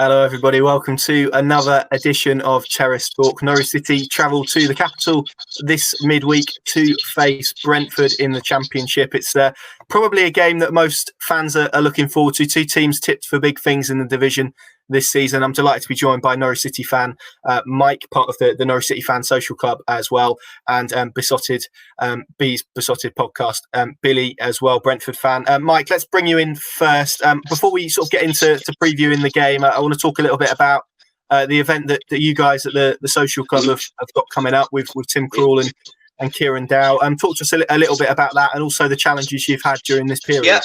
Hello, everybody. Welcome to another edition of Terrace Talk. Norwich City travel to the capital this midweek to face Brentford in the Championship. It's probably a game that most fans are looking forward to. Two teams tipped for big things in the division this season. I'm delighted to be joined by Norwich City fan Mike, part of the Norwich City Fan Social Club as well, and B's Besotted podcast, Billy as well, Brentford fan. Mike, let's bring you in first. Before we sort of get into previewing the game, I want to talk a little bit about the event that you guys at the Social Club have got coming up with Tim Krul and Kieran Dow. Talk to us a little bit about that and also the challenges you've had during this period.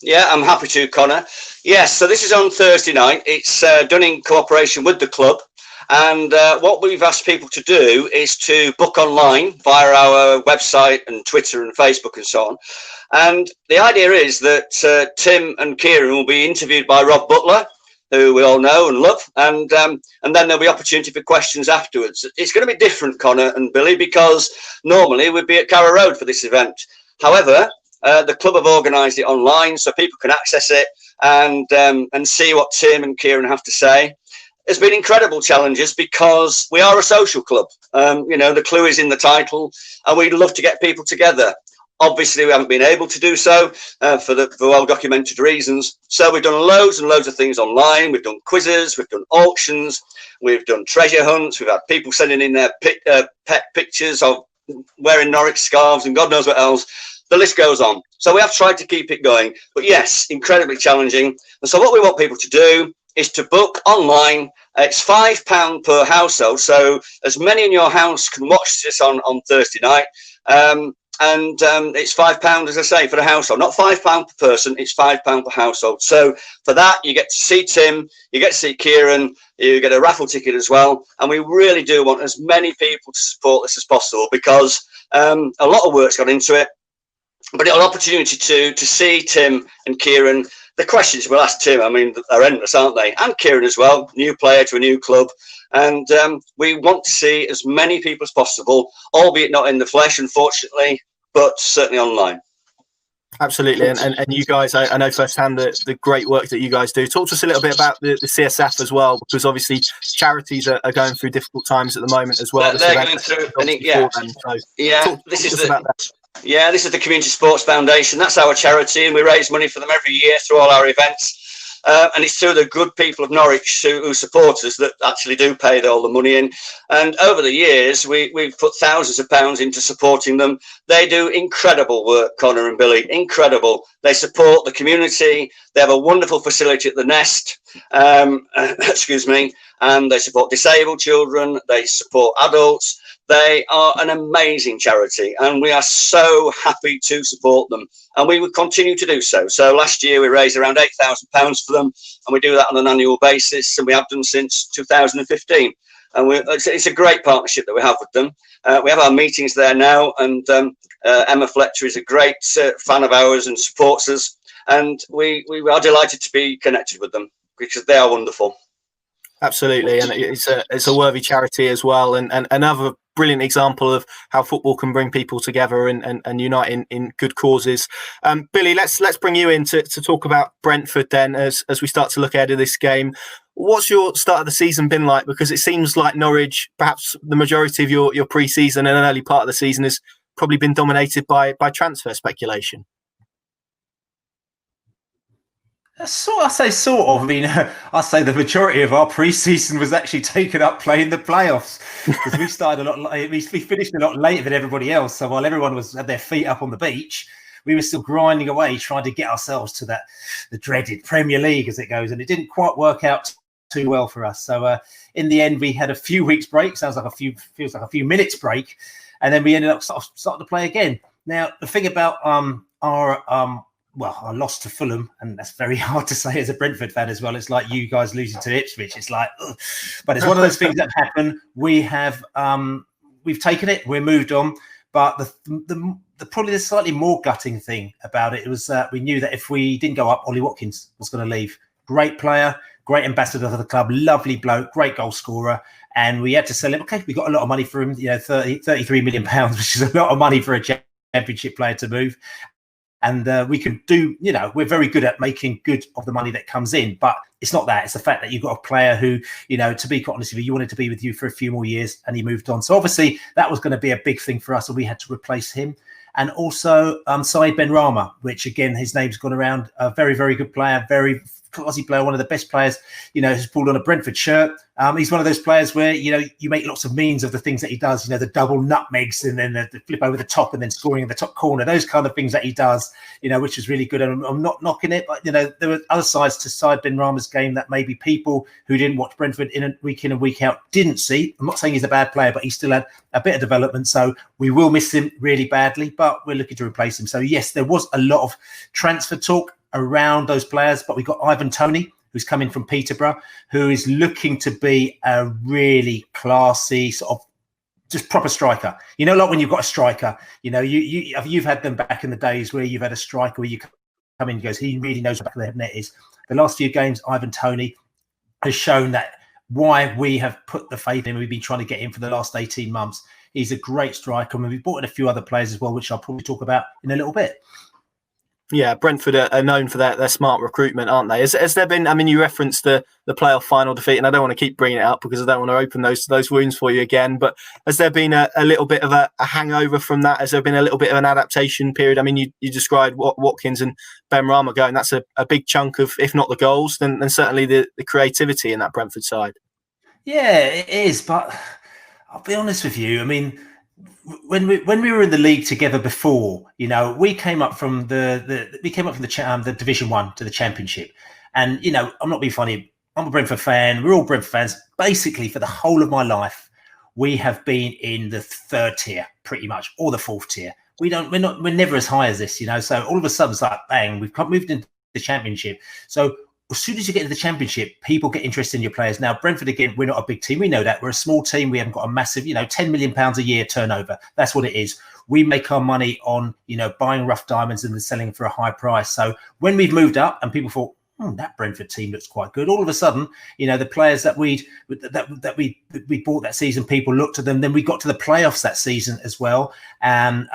Yeah, I'm happy to, Connor. Yes, so this is on Thursday night. It's done in cooperation with the club. And what we've asked people to do is to book online via our website and Twitter and Facebook and so on. And the idea is that Tim and Kieran will be interviewed by Rob Butler, who we all know and love, and then there'll be opportunity for questions afterwards. It's going to be different, Connor and Billy, because normally we'd be at Carrow Road for this event. However, the club have organised it online so people can access it and see what Tim and Kieran have to say. There's been incredible challenges because we are a social club. The clue is in the title, and we'd love to get people together. Obviously, we haven't been able to do so for well-documented reasons. So we've done loads and loads of things online. We've done quizzes, we've done auctions, we've done treasure hunts. We've had people sending in their pet pictures of wearing Norwich scarves and God knows what else. The list goes on. So we have tried to keep it going. But yes, incredibly challenging. And so what we want people to do is to book online. It's £5 per household. So as many in your house can watch this on Thursday night. And it's £5, as I say, for the household. Not £5 per person, it's £5 per household. So for that, you get to see Tim, you get to see Kieran, you get a raffle ticket as well. And we really do want as many people to support this as possible because a lot of work's gone into it. But an opportunity to see Tim and Kieran. The questions we'll ask Tim, I mean, are endless, aren't they? And Kieran as well, new player to a new club. And we want to see as many people as possible, albeit not in the flesh, unfortunately, but certainly online. Absolutely. And you guys, I know firsthand the great work that you guys do. Talk to us a little bit about the CSF as well, because obviously charities are going through difficult times at the moment as well. They're going through, this is the Community Sports Foundation. That's our charity, and we raise money for them every year through all our events. And it's through the good people of Norwich who support us that actually do pay all the money in. And over the years, we've put thousands of pounds into supporting them. They do incredible work, Connor and Billy, incredible. They support the community. They have a wonderful facility at the Nest, and they support disabled children. They support adults. They are an amazing charity, and we are so happy to support them, and we will continue to do so. So last year we raised around £8,000 for them, and we do that on an annual basis, and we have done since 2015. And it's a great partnership that we have with them. We have our meetings there now, and Emma Fletcher is a great fan of ours and supports us, and we are delighted to be connected with them because they are wonderful. Absolutely, and it's a worthy charity as well, and another brilliant example of how football can bring people together and unite in good causes. Billy, let's bring you in to talk about Brentford then as we start to look ahead of this game. What's your start of the season been like? Because it seems like Norwich, perhaps the majority of your pre-season and an early part of the season has probably been dominated by transfer speculation. I say sort of. I mean, I say the majority of our pre-season was actually taken up playing the playoffs because we started a lot late. We finished a lot later than everybody else. So while everyone had their feet up on the beach, we were still grinding away, trying to get ourselves to the dreaded Premier League as it goes. And it didn't quite work out too well for us. So in the end, we had a few weeks break. Feels like a few minutes break, and then we ended up starting to play again. Now the thing about I lost to Fulham, and that's very hard to say as a Brentford fan as well. It's like you guys losing to Ipswich. It's like, ugh. But it's one of those things that happen. We've taken it. We're moved on. But the probably the slightly more gutting thing about it was that we knew that if we didn't go up, Ollie Watkins was going to leave. Great player, great ambassador for the club, lovely bloke, great goal scorer. And we had to sell him. Okay, we got a lot of money for him, 33 million pounds, which is a lot of money for a championship player to move. And we can do, we're very good at making good of the money that comes in, but it's not that. It's the fact that you've got a player who, to be quite honest with you wanted to be with you for a few more years and he moved on. So obviously that was going to be a big thing for us and we had to replace him. And also Saeed Benrahma, which again, his name's gone around, a very, very good player, very classy player, one of the best players, who's pulled on a Brentford shirt. He's one of those players where, you make lots of memes of the things that he does, the double nutmegs and then the flip over the top and then scoring in the top corner, those kind of things that he does, which is really good. And I'm not knocking it, but, there were other sides to Saeed Benrahma's game that maybe people who didn't watch Brentford in and week out didn't see. I'm not saying he's a bad player, but he still had a bit of development. So we will miss him really badly, but we're looking to replace him. So yes, there was a lot of transfer talk around those players, but we got Ivan Toney, who's coming from Peterborough, who is looking to be a really classy sort of just proper striker. Like when you've got a striker, you've had them back in the days where you've had a striker where you come in and goes, he really knows what the back of the net is. The last few games, Ivan Toney has shown that why we have put the faith in. We've been trying to get him for the last 18 months. He's a great striker. And we've brought in a few other players as well, which I'll probably talk about in a little bit. Yeah, Brentford are known for their smart recruitment, aren't they? Has there been, you referenced the playoff final defeat, and I don't want to keep bringing it up because I don't want to open those wounds for you again, but has there been a little bit of a hangover from that? Has there been a little bit of an adaptation period? You described Watkins and Benrahma going, that's a big chunk of, if not the goals, then certainly the creativity in that Brentford side. Yeah, it is, but I'll be honest with you, when we were in the league together before, we came up from the Division 1 to the Championship, and I'm not being funny. I'm a Brentford fan. We're all Brentford fans. Basically, for the whole of my life, we have been in the third tier, pretty much, or the fourth tier. We're never as high as this, So all of a sudden, it's like bang, we've moved into the Championship. So as soon as you get to the Championship, people get interested in your players. Now, Brentford, again, we're not a big team. We know that. We're a small team. We haven't got a massive, £10 million a year turnover. That's what it is. We make our money on, buying rough diamonds and then selling for a high price. So when we've moved up and people thought, that Brentford team looks quite good, all of a sudden, the players that we bought that season, people looked at them. Then we got to the playoffs that season as well. And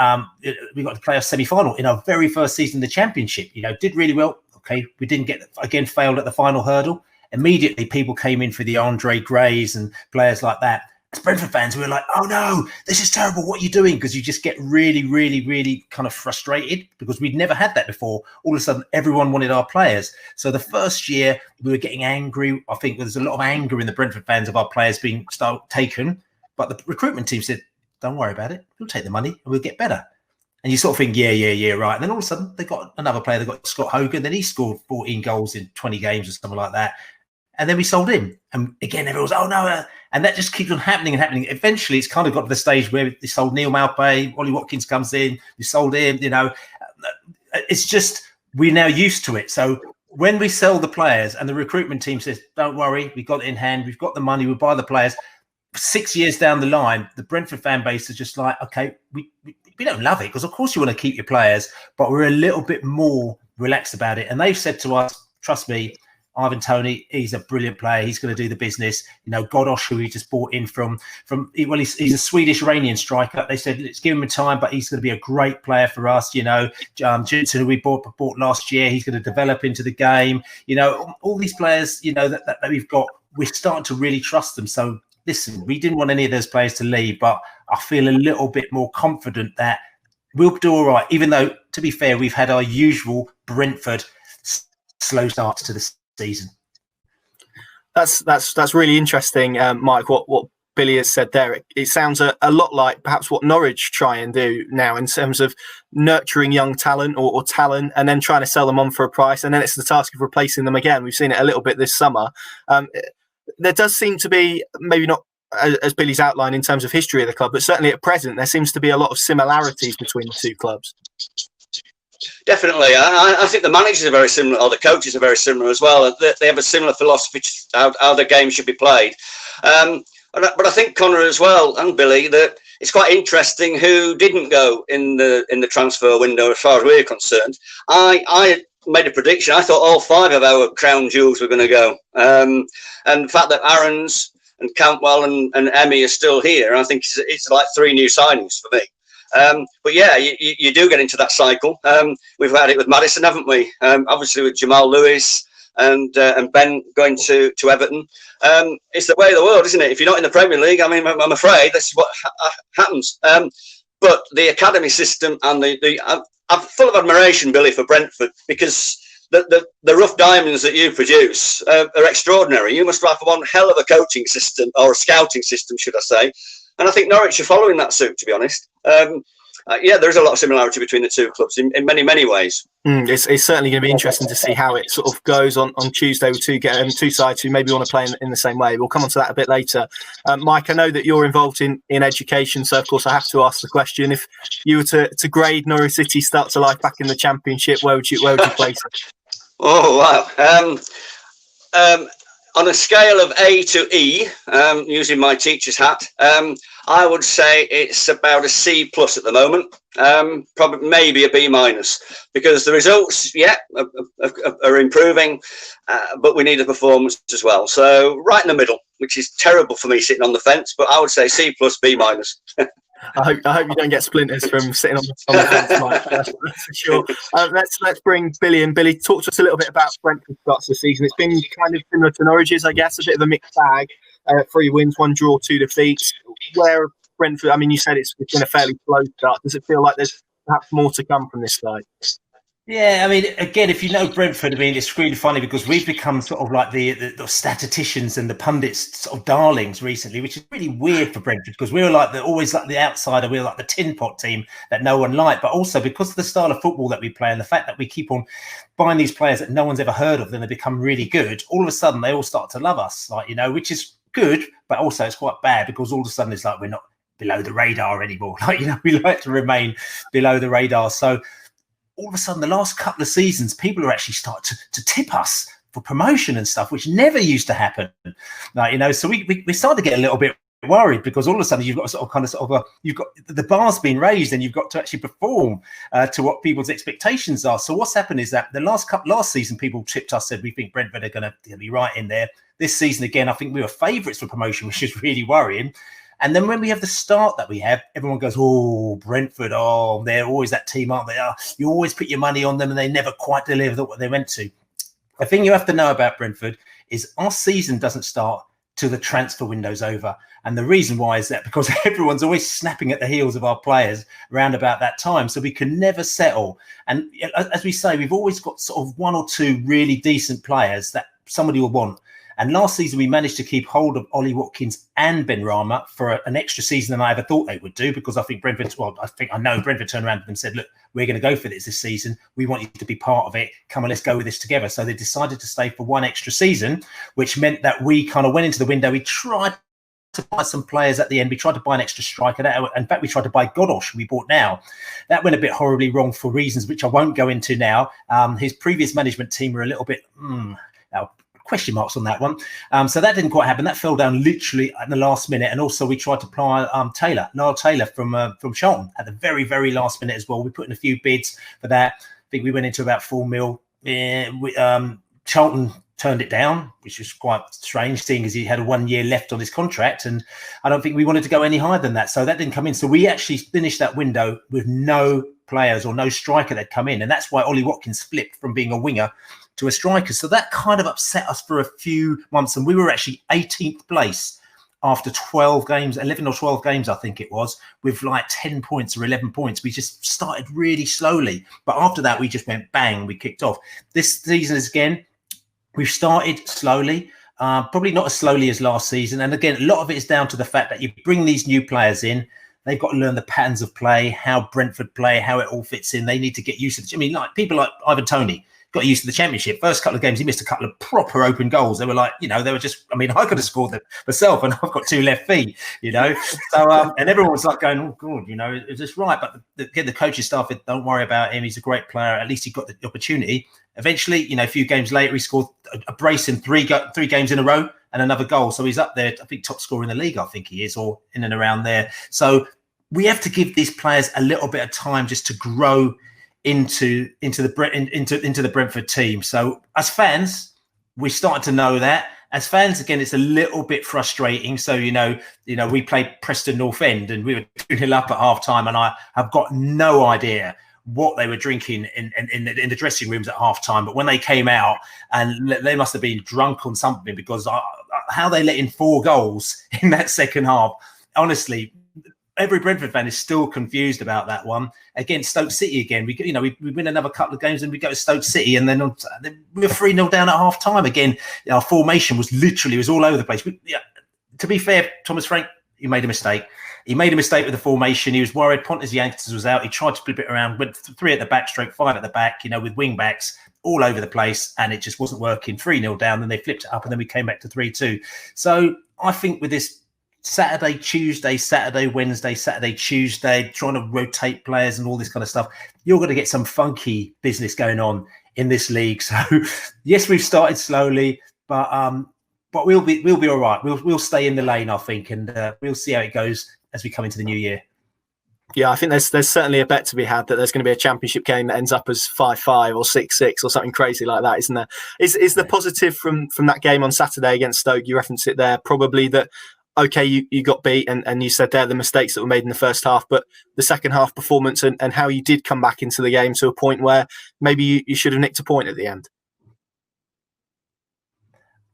we got to the playoff semi-final in our very first season in the Championship. Did really well. Okay, we didn't failed at the final hurdle. Immediately, people came in for the Andre Grays and players like that. As Brentford fans, we were like, oh no, this is terrible. What are you doing? Because you just get really, really, really kind of frustrated because we'd never had that before. All of a sudden, everyone wanted our players. So the first year, we were getting angry. I think there's a lot of anger in the Brentford fans of our players being taken. But the recruitment team said, don't worry about it. We'll take the money and we'll get better. And you sort of think, yeah, right. And then all of a sudden, they got another player. They got Scott Hogan. Then he scored 14 goals in 20 games or something like that. And then we sold him. And again, everyone was, oh, no. And that just keeps on happening and happening. Eventually, it's kind of got to the stage where they sold Neil Maupay. Ollie Watkins comes in. We sold him, It's just, we're now used to it. So when we sell the players and the recruitment team says, don't worry, we've got it in hand. We've got the money. We'll buy the players. 6 years down the line, the Brentford fan base is just like, okay, we don't love it because, of course, you want to keep your players, but we're a little bit more relaxed about it. And they've said to us, trust me, Ivan Toney, he's a brilliant player. He's going to do the business. Godosh, who we just bought in from he's a Swedish-Iranian striker. They said, let's give him a time, but he's going to be a great player for us. Jensen, who we bought last year, he's going to develop into the game. All these players, that we've got, we're starting to really trust them. So, listen, we didn't want any of those players to leave, but I feel a little bit more confident that we'll do all right, even though, to be fair, we've had our usual Brentford slow starts to the season. That's really interesting, Mike, what Billy has said there. It sounds a lot like perhaps what Norwich try and do now in terms of nurturing young talent or talent and then trying to sell them on for a price, and then it's the task of replacing them again. We've seen it a little bit this summer. There does seem to be, maybe not as Billy's outlined in terms of history of the club, but certainly at present, there seems to be a lot of similarities between the two clubs. Definitely. I think the managers are very similar, or the coaches are very similar as well. They have a similar philosophy to how the game should be played. But I think Connor as well, and Billy, that it's quite interesting who didn't go in the transfer window as far as we're concerned. I made a prediction. I thought all 5 of our crown jewels were going to go. And the fact that Aarons and Cantwell and Emmy are still here, I think it's like 3 new signings for me. But yeah, you do get into that cycle. We've had it with Maddison, haven't we? Obviously with Jamal Lewis and Ben going to Everton. It's the way of the world, isn't it? If you're not in the Premier League, I mean, I'm afraid that's what happens. But the academy system and I'm full of admiration, Billy, for Brentford, because the rough diamonds that you produce are extraordinary. You must have one hell of a coaching system, or a scouting system, should I say. And I think Norwich are following that suit, to be honest. Yeah, there is a lot of similarity between the two clubs in many, many ways. It's certainly going to be interesting to see how it sort of goes on Tuesday with two sides who maybe want to play in the same way. We'll come on to that a bit later. Mike, I know that you're involved in education, so of course I have to ask the question: if you were to grade Norwich City start to life back in the Championship, where would you place it? Oh wow! On a scale of A to E, using my teacher's hat, I would say it's about a C+ at the moment. Probably maybe a B-, because the results, are improving, but we need a performance as well. So right in the middle, which is terrible for me sitting on the fence, but I would say C+, B-. I hope you don't get splinters from sitting on the fence, Mike. That's for sure. Let's bring Billy in. Billy, talk to us a little bit about Brentford's starts the season. It's been kind of similar to Norwich's, I guess, a bit of a mixed bag. 3 wins, 1 draw, 2 defeats. Where Brentford? I mean, you said it's been a fairly slow start. Does it feel like there's perhaps more to come from this side? Yeah, I mean, again, if you know Brentford, I mean, it's really funny because we've become sort of like the statisticians and the pundits sort of darlings recently, which is really weird for Brentford because we were like always like the outsider. We were like the tin pot team that no one liked, but also because of the style of football that we play and the fact that we keep on buying these players that no one's ever heard of, then they become really good. All of a sudden, they all start to love us, like, you know, which is good, but also it's quite bad because all of a sudden it's like we're not below the radar anymore. Like, you know, we like to remain below the radar. So all of a sudden, the last couple of seasons, people are actually starting to tip us for promotion and stuff, which never used to happen. Like, you know, so we started to get a little bit worried because all of a sudden you've got you've got the bar's been raised and you've got to actually perform to what people's expectations are. So what's happened is that last season, people tipped us, said we think Brentford are going to be right in there. This season, again, I think we were favourites for promotion, which is really worrying. And then when we have the start that we have, everyone goes, oh, Brentford, oh, they're always that team, aren't they? Oh, you always put your money on them and they never quite deliver what they meant to. The thing you have to know about Brentford is our season doesn't start till the transfer window's over. And the reason why is that because everyone's always snapping at the heels of our players around about that time. So we can never settle. And as we say, we've always got sort of 1 or 2 really decent players that somebody will want. And last season, we managed to keep hold of Ollie Watkins and Ben Rama for an extra season than I ever thought they would do, because I think Brentford turned around to them and said, look, we're going to go for this season. We want you to be part of it. Come on, let's go with this together. So they decided to stay for 1 extra season, which meant that we kind of went into the window. We tried to buy some players at the end. We tried to buy an extra striker. In fact, we tried to buy Godosh, who we bought now. That went a bit horribly wrong for reasons which I won't go into now. His previous management team were a little bit... question marks on that one. So that didn't quite happen. That fell down literally at the last minute. And also we tried to apply Niall Taylor from Charlton at the very, very last minute as well. We put in a few bids for that. I think we went into about 4 mil. Charlton turned it down, which was quite strange, seeing as he had 1 year left on his contract. And I don't think we wanted to go any higher than that. So that didn't come in. So we actually finished that window with no players or no striker that come in. And that's why Ollie Watkins flipped from being a winger to a striker. So that kind of upset us for a few months. And we were actually 18th place after 12 games, 11 or 12 games, I think it was, with like 10 points or 11 points. We just started really slowly. But after that, we just went bang, we kicked off. This season is again, we've started slowly, probably not as slowly as last season. And again, a lot of it is down to the fact that you bring these new players in. They've got to learn the patterns of play, how Brentford play, how it all fits in. They need to get used to it. I mean, like people like Ivan Toney got used to the Championship. First couple of games, he missed a couple of proper open goals. They were like, you know, they were just, I mean, I could have scored them myself and I've got 2 left feet, you know. So, and everyone was like going, oh, God, you know, is this right? But the coaching staff, don't worry about him. He's a great player. At least he got the opportunity. Eventually, you know, a few games later, he scored a brace in 3 games in a row and another goal. So he's up there, I think, top scorer in the league, I think he is, or in and around there. So we have to give these players a little bit of time just to grow into the Brentford team. So as fans, we started to know that, as fans, again, it's a little bit frustrating. So, we played Preston North End and we were 2-0 up at half time, and I have got no idea what they were drinking in the dressing rooms at half time. But when they came out, and they must have been drunk on something, because how they let in 4 goals in that second half, honestly, every Brentford fan is still confused about that one. Against Stoke City again, we win another couple of games and we go to Stoke City, and then we're 3-0 down at half time again. Our formation was all over the place. To be fair, Thomas Frank, he made a mistake. He made a mistake with the formation. He was worried Pontus Jankins was out. He tried to flip it around, went 3 at the back, stroke 5 at the back, with wing backs all over the place, and it just wasn't working. 3-0 down, then they flipped it up, and then we came back to 3-2. So I think with this Saturday, Tuesday, Saturday, Wednesday, Saturday, Tuesday, trying to rotate players and all this kind of stuff, you're going to get some funky business going on in this league. So yes, we've started slowly, but we'll be all right. We'll stay in the lane, I think, and we'll see how it goes as we come into the new year. Yeah, I think there's certainly a bet to be had that there's going to be a championship game that ends up as 5-5 or 6-6 or something crazy like that, isn't there? Is the positive from that game on Saturday against Stoke, you referenced it there, probably that, okay, you got beat and you said there the mistakes that were made in the first half, but the second half performance and how you did come back into the game to a point where maybe you should have nicked a point at the end?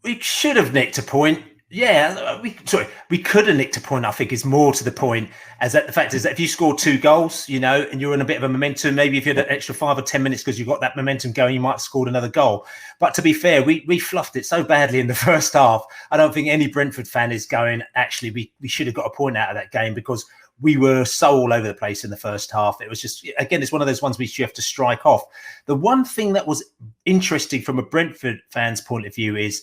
We should have nicked a point. Yeah, we could have nicked a point, I think, is more to the point, as that the fact is that if you score 2 goals, and you're in a bit of a momentum, maybe if you had an extra 5 or 10 minutes because you got that momentum going, you might have scored another goal. But to be fair, we fluffed it so badly in the first half. I don't think any Brentford fan is going, actually, we should have got a point out of that game, because we were so all over the place in the first half. It was just, again, it's one of those ones which you have to strike off. The one thing that was interesting from a Brentford fan's point of view is,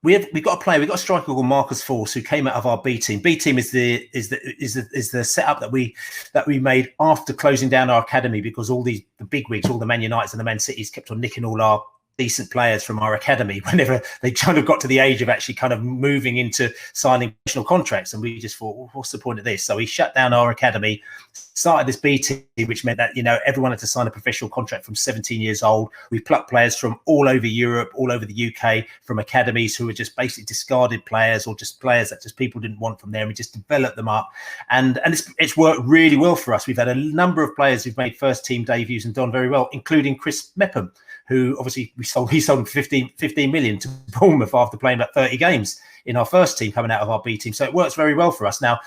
we've got a player, we've got a striker called Marcus Force, who came out of our B team. B team is the setup that we made after closing down our academy, because all the big wigs, all the Man Uniteds and the Man Cities kept on nicking all our decent players from our academy whenever they kind of got to the age of actually kind of moving into signing professional contracts. And we just thought, well, what's the point of this? So we shut down our academy, started this B team, which meant that, everyone had to sign a professional contract from 17 years old. We plucked players from all over Europe, all over the UK, from academies who were just basically discarded players, or just players that just people didn't want from there. And we just developed them up. And it's worked really well for us. We've had a number of players who've made first team debuts and done very well, including Chris Mepham, who obviously he sold him for 15 million to Bournemouth after playing about 30 games in our first team coming out of our B team. So it works very well for us. Now,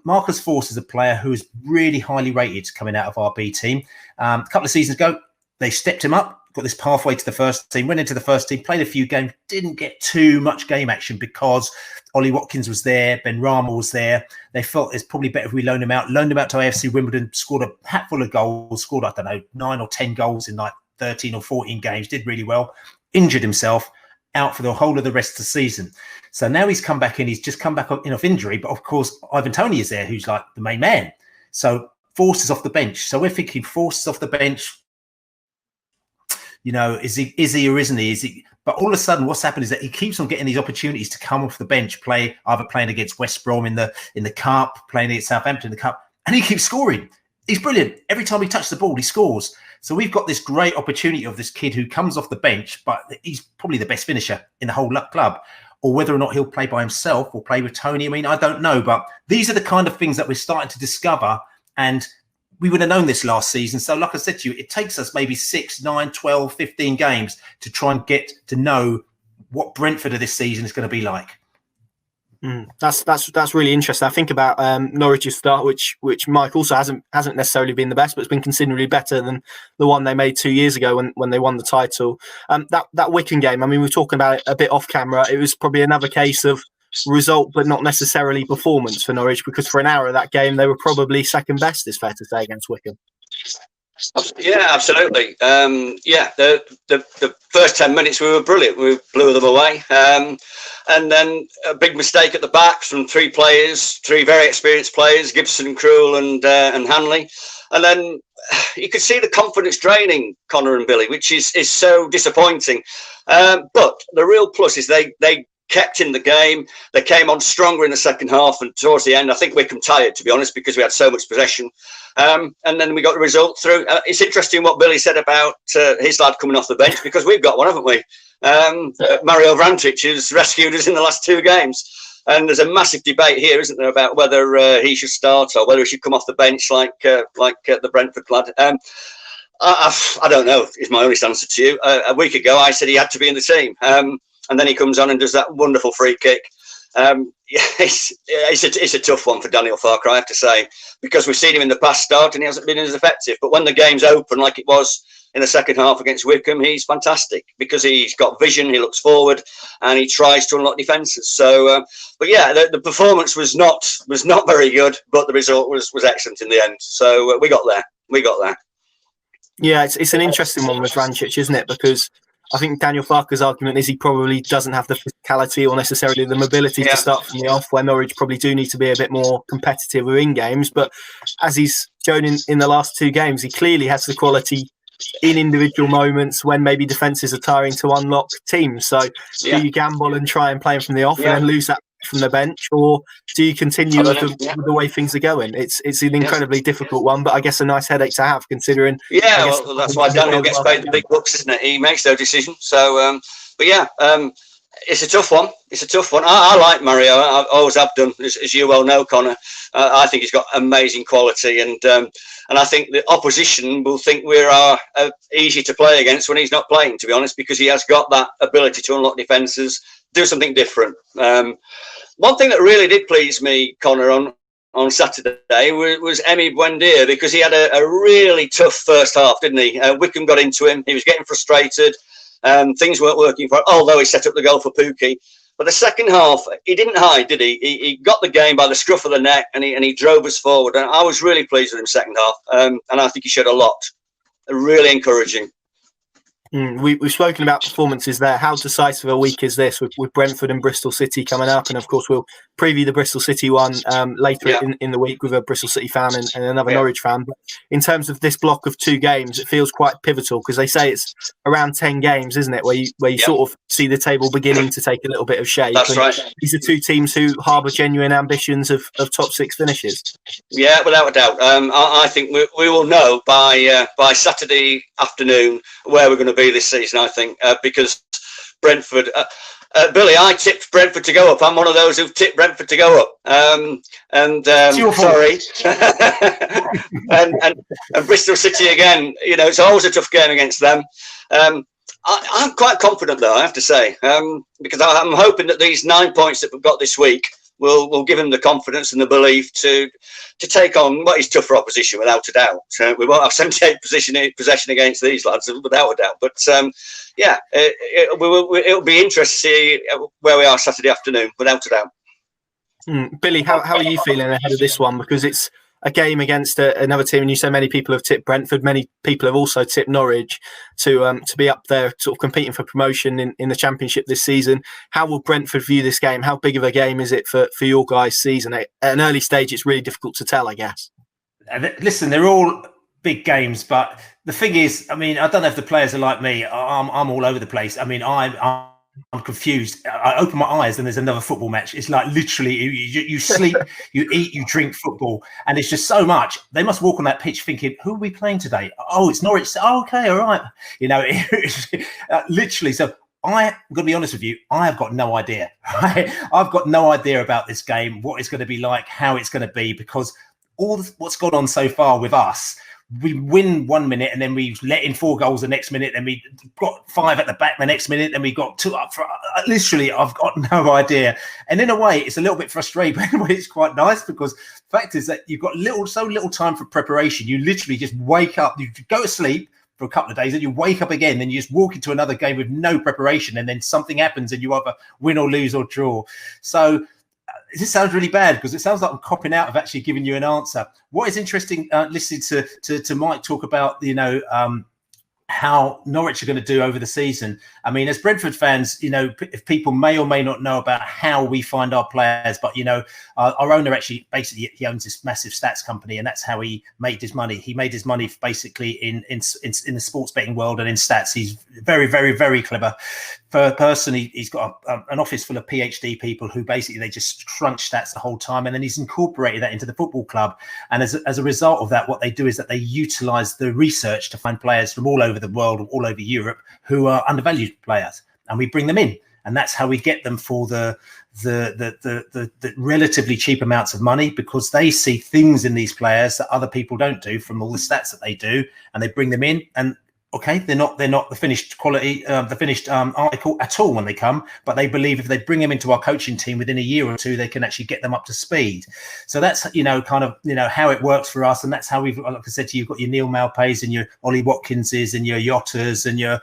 Marcus Force is a player who is really highly rated coming out of our B team. A couple of seasons ago, they stepped him up, got this pathway to the first team, went into the first team, played a few games, didn't get too much game action because Ollie Watkins was there, Ben Rama was there. They felt it's probably better if we loaned him out to AFC Wimbledon, scored a hatful of goals, scored, 9 or 10 goals in 13 or 14 games, did really well, injured himself, out for the whole of the rest of the season. So now he's come back in, he's just come back in off injury, but of course Ivan Toney is there, who's like the main man. So Force is off the bench. So we're thinking Force is off the bench. Is he or isn't he? Is he? But all of a sudden, what's happened is that he keeps on getting these opportunities to come off the bench, either playing against West Brom in the cup, playing against Southampton in the cup, and he keeps scoring. He's brilliant. Every time he touches the ball, he scores. So we've got this great opportunity of this kid who comes off the bench, but he's probably the best finisher in the whole club. Or whether or not he'll play by himself or play with Tony, I don't know. But these are the kind of things that we're starting to discover. And we would have known this last season. So like I said to you, it takes us maybe 6, 9, 12, 15 games to try and get to know what Brentford of this season is going to be like. That's really interesting. I think about Norwich's start, which Mike also hasn't necessarily been the best, but it's been considerably better than the one they made 2 years ago when they won the title. That Wycombe game, we were talking about it a bit off camera. It was probably another case of result, but not necessarily performance for Norwich, because for an hour of that game, they were probably second best, it's fair to say, against Wycombe. Yeah, absolutely. The first 10 minutes we were brilliant. We blew them away. And then a big mistake at the back from 3 very experienced players, Gibson, Krul and Hanley. And then you could see the confidence draining Connor and Billy, which is so disappointing. But the real plus is they kept in the game. They came on stronger in the second half, and towards the end, I think Wickham tired, to be honest, because we had so much possession. And then we got the result through. It's interesting what Billy said about his lad coming off the bench, because we've got one, haven't we? Mario Vrancic has rescued us in the last 2 games. And there's a massive debate here, isn't there, about whether he should start or whether he should come off the bench like the Brentford lad. I don't know, is my honest answer to you. A week ago, I said he had to be in the team. And then he comes on and does that wonderful free kick. It's a tough one for Daniel Farke, I have to say, because we've seen him in the past start and he hasn't been as effective. But when the game's open, like it was in the second half against Wickham, he's fantastic because he's got vision, he looks forward, and he tries to unlock defences. So, but yeah, the performance was not very good, but the result was excellent in the end. So we got there. Yeah, it's an interesting one with Vrancic, isn't it? Because I think Daniel Farke's argument is he probably doesn't have the physicality or necessarily the mobility to start from the off, where Norwich probably do need to be a bit more competitive within games. But as he's shown in the last 2 games, he clearly has the quality in individual moments when maybe defences are tiring to unlock teams. So do you gamble and try and play him from the off and then lose that from the bench, or do you continue with the way things are going? It's an incredibly difficult one, but I guess a nice headache to have, considering. Yeah, well, that's why Daniel gets paid the big bucks, isn't it? He makes those decisions. So, but yeah, it's a tough one. I like Mario. I always have done, as you well know, Connor. I think he's got amazing quality, and I think the opposition will think we're easy to play against when he's not playing, to be honest, because he has got that ability to unlock defences, do something different. One thing that really did please me, Connor, on Saturday was Emi Buendia, because he had a really tough first half, didn't he? Wickham got into him. He was getting frustrated. Things weren't working for him, although he set up the goal for Pukki. But the second half, he didn't hide, did he? He got the game by the scruff of the neck, and he drove us forward. And I was really pleased with him second half. And I think he showed a lot. Really encouraging. We've spoken about performances there. How decisive a week is this with Brentford and Bristol City coming up? And of course, we'll preview the Bristol City one later in the week with a Bristol City fan and another Norwich fan. But in terms of this block of 2 games, it feels quite pivotal, because they say it's around 10 games, isn't it, where you sort of see the table beginning to take a little bit of shape. That's right. These are 2 teams who harbour genuine ambitions of top 6 finishes. Yeah, without a doubt. I think we will know by Saturday afternoon where we're going to be this season, I think, because Brentford, Billy, I tipped Brentford to go up. I'm one of those who've tipped Brentford to go up. Sorry. and Bristol City again, it's always a tough game against them. I'm quite confident, though, I have to say, because I'm hoping that these 9 points that we've got this week will give him the confidence and the belief to take on what is tougher opposition, without a doubt. We won't have 78 possession against these lads, without a doubt. But it'll be interesting to see where we are Saturday afternoon, without a doubt. Billy, how are you feeling ahead of this one? Because it's a game against another team, and you say many people have tipped Brentford. Many people have also tipped Norwich to be up there, sort of competing for promotion in the Championship this season. How will Brentford view this game? How big of a game is it for your guys' season? At an early stage, it's really difficult to tell, I guess. Listen, they're all big games, but the thing is, I don't know if the players are like me. I'm all over the place. I'm confused. I open my eyes and there's another football match. It's like literally you sleep, you eat, you drink football, and it's just so much. They must walk on that pitch thinking, who are we playing today? Oh, it's Norwich. Oh, okay, all right. Literally. So I'm going to be honest with you. I have got no idea. I've got no idea about this game, what it's going to be like, how it's going to be, because what's gone on so far with us, we win 1 minute and then we let in 4 goals the next minute, then we got 5 at the back the next minute, then we got 2 up front. Literally, I've got no idea. And in a way, it's a little bit frustrating, but in a way, it's quite nice, because the fact is that you've got so little time for preparation. You literally just wake up, you go to sleep for a couple of days, and you wake up again, then you just walk into another game with no preparation, and then something happens and you either win or lose or draw. So this sounds really bad, because it sounds like I'm copping out of actually giving you an answer. What is interesting, listening to Mike talk about, how Norwich are going to do over the season. As Brentford fans, if people may or may not know about how we find our players, but, our owner actually, basically, he owns this massive stats company, and that's how he made his money. He made his money basically in the sports betting world and in stats. He's very, very, very clever, person. He's got an office full of PhD people who basically they just crunch stats the whole time, and then he's incorporated that into the football club. And as a result of that, what they do is that they utilize the research to find players from all over the world, all over Europe, who are undervalued players, and we bring them in, and that's how we get them for the relatively cheap amounts of money, because they see things in these players that other people don't do from all the stats that they do, and they bring them in. And okay, they're not the finished quality, the finished article at all when they come, but they believe if they bring them into our coaching team within a year or two, they can actually get them up to speed. So that's, kind of, how it works for us. And that's how we've, like I said to you, you've got your Neil Maupay's and your Ollie Watkinses and your Yotters and your,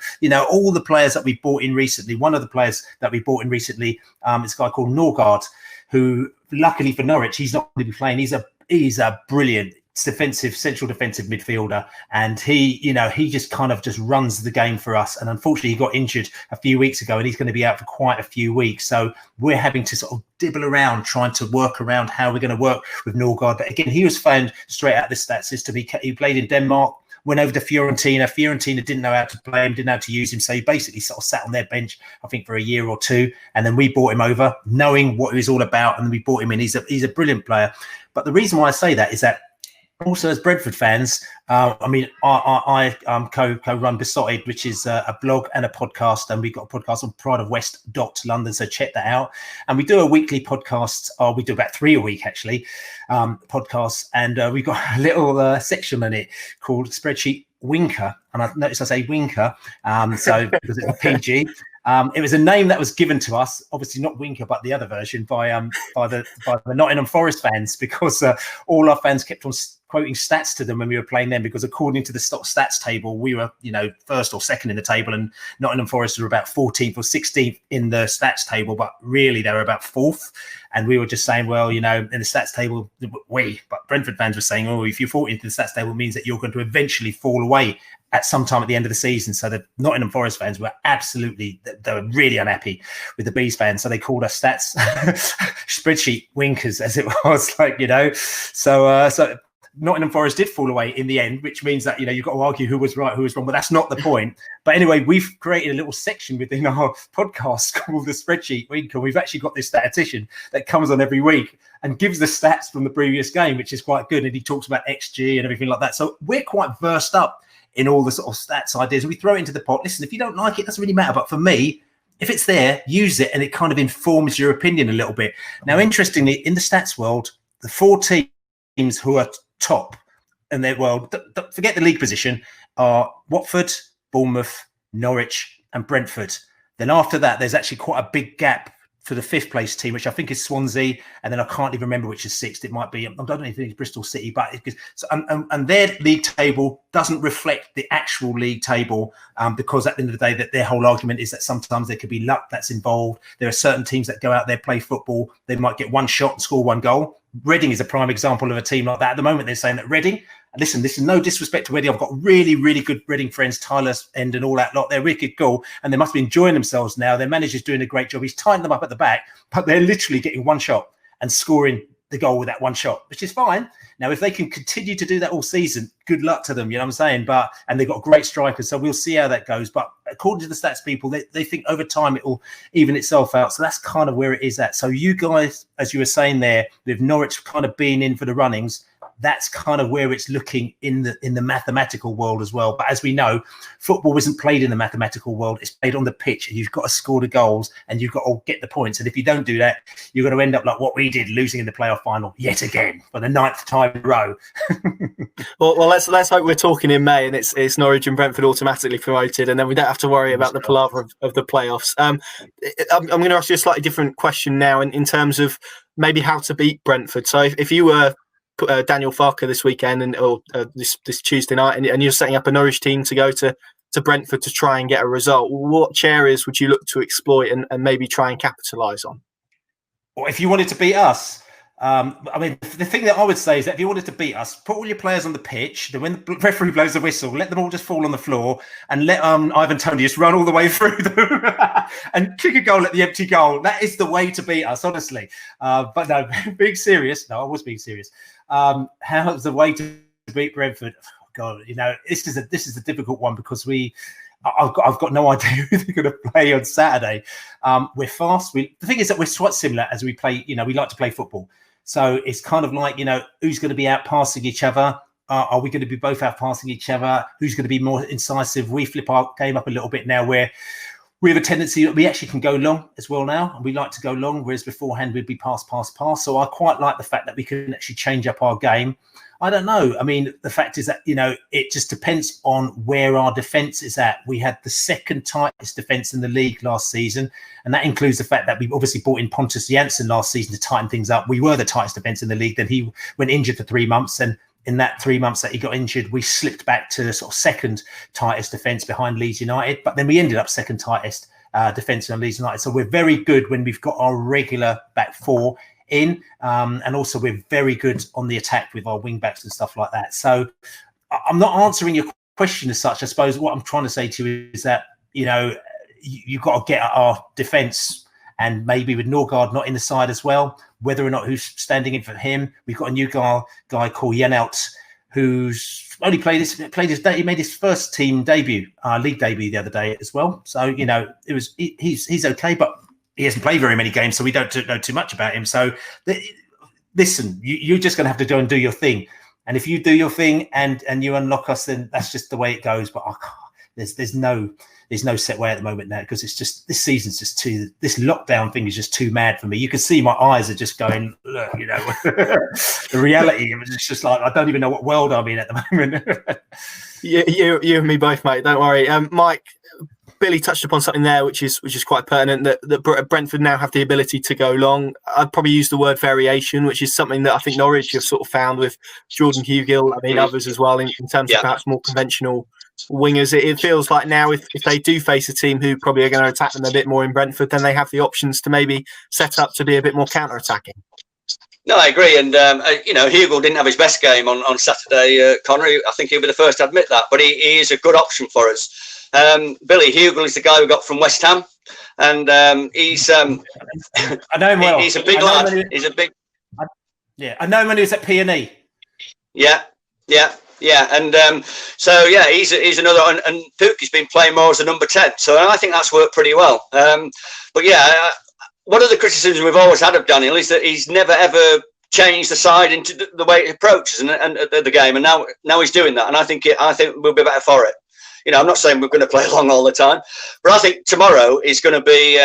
all the players that we bought in recently. One of the players that we bought in recently is a guy called Norgard, who luckily for Norwich, he's not going to be playing. He's a brilliant central defensive midfielder, and he just kind of just runs the game for us. And unfortunately, he got injured a few weeks ago, and he's going to be out for quite a few weeks. So we're having to sort of dibble around, trying to work around how we're going to work with Norgard. But again, he was found straight out of the stats system. He played in Denmark, went over to Fiorentina. Fiorentina didn't know how to play him, didn't know how to use him. So he basically sort of sat on their bench, I think, for a year or two. And then we brought him over, knowing what he was all about, and we brought him in. He's a brilliant player. But the reason why I say that is that also, as Brentford fans, I co-run Besotted, which is a blog and a podcast, and we've got a podcast on prideofwest.london, so check that out. And we do a weekly podcast, or we do about 3 a week actually, podcasts, and we've got a little section in it called Spreadsheet Winker, and I notice I say Winker, so because it's a PG. It was a name that was given to us, obviously not Winker, but the other version by the Nottingham Forest fans, because all our fans kept on quoting stats to them when we were playing them, because according to the stats table, we were first or second in the table, and Nottingham Forest were about 14th or 16th in the stats table, but really they were about 4th. And we were just saying, well, in the stats table, but Brentford fans were saying, oh, if you're 14th in the stats table, it means that you're going to eventually fall away at some time at the end of the season. So the Nottingham Forest fans were they were really unhappy with the Bees fans. So they called us stats spreadsheet winkers, as it was, So Nottingham Forest did fall away in the end, which means that, you've got to argue who was right, who was wrong, but that's not the point. But anyway, we've created a little section within our podcast called the Spreadsheet Winker. We've actually got this statistician that comes on every week and gives the stats from the previous game, which is quite good. And he talks about XG and everything like that. So we're quite versed up in all the sort of stats ideas. We throw it into the pot. Listen, if you don't like it, it doesn't really matter. But for me, if it's there, use it, and it kind of informs your opinion a little bit. Now, interestingly, in the stats world, the 4 teams who are top, and forget the league position, are Watford, Bournemouth, Norwich, and Brentford. Then after that, there's actually quite a big gap for the 5th place team, which I think is Swansea, and then I can't even remember which is 6th. It might be, I don't even think it's Bristol City, but and their league table doesn't reflect the actual league table, because at the end of the day, that their whole argument is that sometimes there could be luck that's involved. There are certain teams that go out there, play football, they might get one shot and score 1 goal. Reading is a prime example of a team like that. At the moment, they're saying that Reading, listen, this is no disrespect to Reading. I've got really, really good Reading friends, Tyler End and all that lot. They're wicked cool, and they must be enjoying themselves now. Their manager's doing a great job. He's tightened them up at the back, but they're literally getting 1 shot and scoring the goal with that 1 shot, which is fine. Now, if they can continue to do that all season, good luck to them, you know what I'm saying? And they've got great strikers, so we'll see how that goes. But according to the stats people, they think over time it will even itself out. So that's kind of where it is at. So you guys, as you were saying there, with Norwich kind of being in for the runnings, that's kind of where it's looking in the mathematical world as well. But as we know, football isn't played in the mathematical world. It's played on the pitch, and you've got to score the goals, and you've got to get the points. And if you don't do that, you're going to end up like what we did, losing in the playoff final yet again for the 9th time in a row. well, let's hope we're talking in May, and it's Norwich and Brentford automatically promoted, and then we don't have to worry about the palaver of the playoffs. I'm going to ask you a slightly different question now in terms of maybe how to beat Brentford. So if you were Daniel Farker this weekend or this Tuesday night, and you're setting up a Norwich team to go to Brentford to try and get a result, what areas would you look to exploit and maybe try and capitalise on? Well, if you wanted to beat us, the thing that I would say is that if you wanted to beat us, put all your players on the pitch, then when the referee blows the whistle, let them all just fall on the floor, and let Ivan Toney just run all the way through them and kick a goal at the empty goal. That is the way to beat us, honestly. But no, being serious. No, I was being serious. How's the way to beat Brentford? Oh God, this is a difficult one, because we I've got no idea who they're going to play on Saturday. We're fast. The thing is that we're quite similar as we play. We like to play football, so it's kind of like who's going to be out passing each other. Are we going to be both out passing each other? Who's going to be more incisive? We flip our game up a little bit now, where we have a tendency that we actually can go long as well now, and we like to go long, whereas beforehand we'd be pass. So I quite like the fact that we can actually change up our game. I don't know. I mean, the fact is that, it just depends on where our defence is at. We had the second tightest defence in the league last season, and that includes the fact that we obviously brought in Pontus Jansson last season to tighten things up. We were the tightest defence in the league. Then he went injured for 3 months, and in that 3 months that he got injured, we slipped back to sort of second tightest defence behind Leeds United. But then we ended up second tightest defence on Leeds United. So we're very good when we've got our regular back four in, and also we're very good on the attack with our wing backs and stuff like that. So I'm not answering your question as such. I suppose what I'm trying to say to you is that you've got to get at our defence, and maybe with Norgard not in the side as well, whether or not who's standing in for him. We've got a new guy called Jenelt, who's only he made his first team debut, league debut the other day as well. So he's okay, but he hasn't played very many games, so we don't know too much about him. So listen, you're just going to have to go and do your thing. And if you do your thing and you unlock us, then that's just the way it goes. But there's no set way at the moment now, because it's just, this season's just this lockdown thing is just too mad for me. You can see my eyes are just going, look, the reality of it is just like, I don't even know what world I'm in at the moment. You and me both, mate. Don't worry. Mike, Billy touched upon something there, which is quite pertinent, that Brentford now have the ability to go long. I'd probably use the word variation, which is something that I think Norwich have sort of found with Jordan Hugill. I mean, others as well, in terms of perhaps more conventional wingers. It feels like now if they do face a team who probably are going to attack them a bit more in Brentford, then they have the options to maybe set up to be a bit more counter-attacking. No, I agree. And, Hugill didn't have his best game on Saturday, Connor. I think he'll be the first to admit that. But he is a good option for us. Billy Hugill is the guy we got from West Ham. And he's... I know him well. He's a big lad. He's a big... I know him when he was at P&E. Yeah. And he's another... And Pukki's been playing more as a number 10. So I think that's worked pretty well. One of the criticisms we've always had of Daniel is that he's never ever changed the side into the way it approaches and the game, and now he's doing that, and I think we'll be better for it. I'm not saying we're going to play long all the time, but I think tomorrow is going to be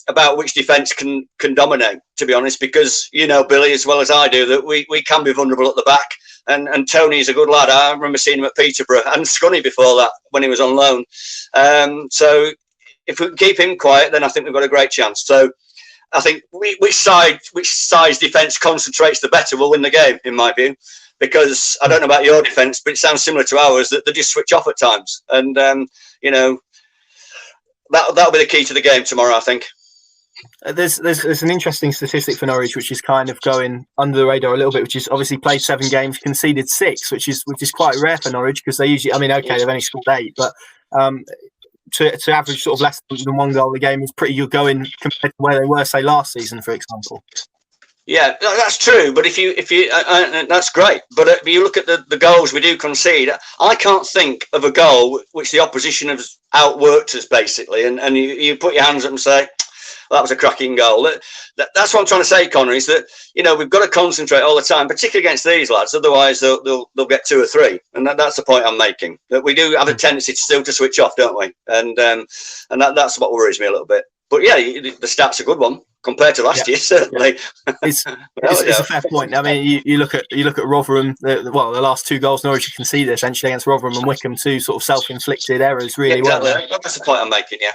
about which defence can dominate. To be honest, because Billy as well as I do that we can be vulnerable at the back, and Tony's a good lad. I remember seeing him at Peterborough and Scunny before that when he was on loan. So if we can keep him quiet, then I think we've got a great chance. So I think which side's defence concentrates the better will win the game, in my view. Because I don't know about your defence, but it sounds similar to ours, that they just switch off at times. And, that'll be the key to the game tomorrow, I think. There's an interesting statistic for Norwich, which is kind of going under the radar a little bit, which is obviously played 7 games, conceded 6, which is quite rare for Norwich, because they usually, they've only scored 8, but to average sort of less than 1 goal a game is pretty good going compared to where they were, say, last season, for example. Yeah, that's true. But if you that's great. But if you look at the goals we do concede, I can't think of a goal which the opposition has outworked us, basically. And you put your hands up and say, well, that was a cracking goal. That's what I'm trying to say, Connor, is that, we've got to concentrate all the time, particularly against these lads. Otherwise, they'll get 2 or 3. And that's the point I'm making. That we do have a tendency to switch off, don't we? And that's what worries me a little bit. But yeah, the stats are a good one compared to last year, certainly. Yeah. It's a fair point. I mean, you look at Rotherham. The last 2 goals Norwich conceded essentially against Rotherham and Wickham, 2 sort of self-inflicted errors. Really, exactly. That's the point I'm making. Yeah.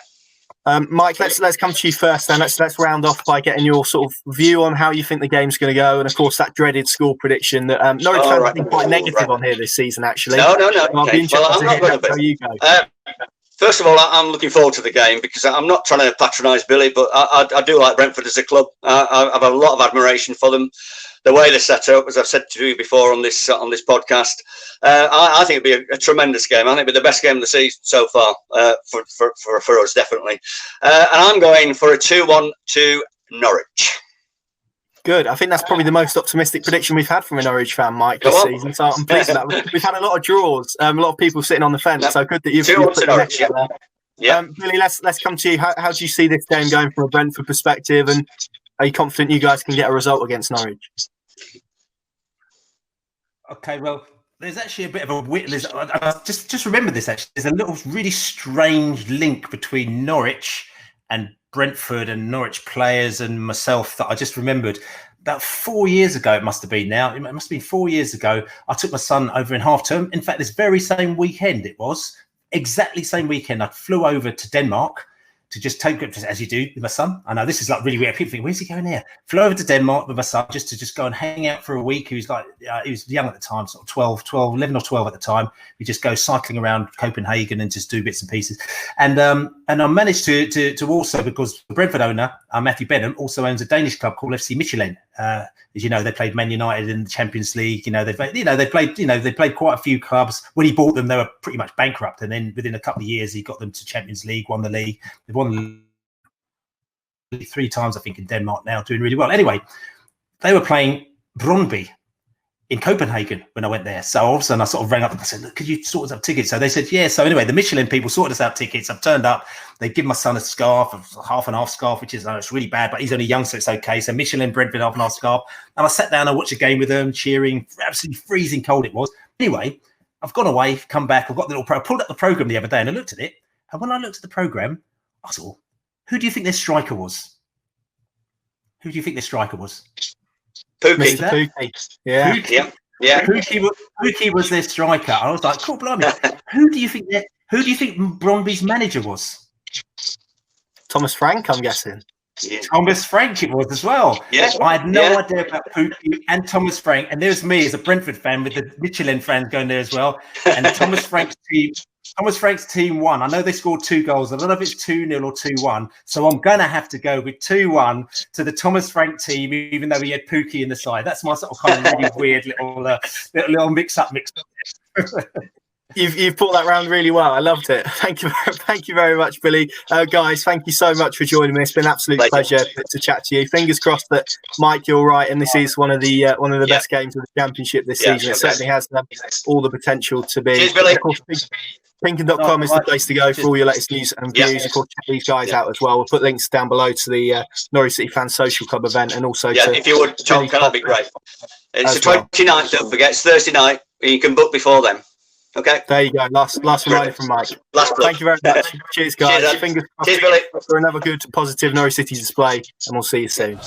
Mike, let's come to you first. Then let's round off by getting your sort of view on how you think the game's going to go, and of course that dreaded score prediction that Norwich fans have been quite negative on here this season. Actually, no. I'll be interested to hear how you go. First of all, I'm looking forward to the game because I'm not trying to patronise Billy, but I do like Brentford as a club. I have a lot of admiration for them. The way they're set up, as I've said to you before on this podcast, I think it'd be a tremendous game. I think it'd be the best game of the season so far for us, definitely. And I'm going for a 2-1 to Norwich. Good. I think that's probably the most optimistic prediction we've had from a Norwich fan, Mike, this season. So I'm pleased with that. We've had a lot of draws, a lot of people sitting on the fence. So good that you've put the next there. Yeah. Billy, let's come to you. How do you see this game going from a Brentford perspective, and are you confident you guys can get a result against Norwich? Okay, well, there's actually a bit of a just remember this. Actually, there's a little really strange link between Norwich and Brentford and Norwich players and myself that I just remembered. About 4 years ago, it must have been now. It must have been 4 years ago. I took my son over in half term. In fact, this very same weekend, it was exactly same weekend. I flew over to Denmark to just take it, as you do with my son. I know this is like really weird. People think, where's he going here? Flew over to Denmark with my son just go and hang out for a week. He was like, he was young at the time, sort of 11 or 12 at the time. We just go cycling around Copenhagen and just do bits and pieces. And I managed to also, because the Brentford owner, Matthew Benham, also owns a Danish club called FC Midtjylland. As you know, they played Man United in the Champions League. They played quite a few clubs. When he bought them, they were pretty much bankrupt, and then within a couple of years, he got them to Champions League, won the league. They've won the league 3 times, I think, in Denmark now, doing really well. Anyway, they were playing Brøndby in Copenhagen when I went there. So all of a sudden I sort of rang up and I said, look, could you sort us out tickets? So they said, yeah. So anyway, the Michelin people sorted us out tickets. I've turned up. They give my son a scarf, a half and half scarf, which is, it's really bad, but he's only young, so it's okay. So Michelin, Brentford, half and half scarf. And I sat down and watched a game with them, cheering. Absolutely freezing cold it was. Anyway, I've gone away, come back. I've got the I pulled up the program the other day and I looked at it. And when I looked at the program, I thought, who do you think their striker was? Who do you think their striker was? Pookie. Pookie. Yeah. Pookie. Yeah. Pookie was their striker. I was like, cool, blimey. Who do you think Brøndby's manager was? Thomas Frank, I'm guessing. Yeah. Thomas Frank it was as well. Yes. I had no idea about Pookie and Thomas Frank. And there's me as a Brentford fan with the Michelin fans going there as well. And Thomas Frank's team won. I know they scored 2 goals. I don't know if it's 2-0 or 2-1. So I'm going to have to go with 2-1 to the Thomas Frank team, even though he had Pookie in the side. That's my sort of kind of really weird little mix-up. You've pulled that round really well. I loved it. Thank you very much, Billy. Guys, thank you so much for joining me. It's been an absolute pleasure to chat to you. Fingers crossed that, Mike, you're right, and this is one of the best games of the Championship this season. It certainly has all the potential to be. Cheers, Billy. Of course, Pinkin.com is the place to go for all your latest news and views. Of course, check these guys out as well. We'll put links down below to the Norwich City Fans Social Club event, and also if you would, Tom, that'd be great. It's the 29th, don't forget. It's Thursday night. You can book before then. Okay. There you go. Last reminder from Mike. Thank you very much. Cheers, guys. Cheers, Fingers Cheers, Billy. for another good, positive Norwich City display, and we'll see you soon.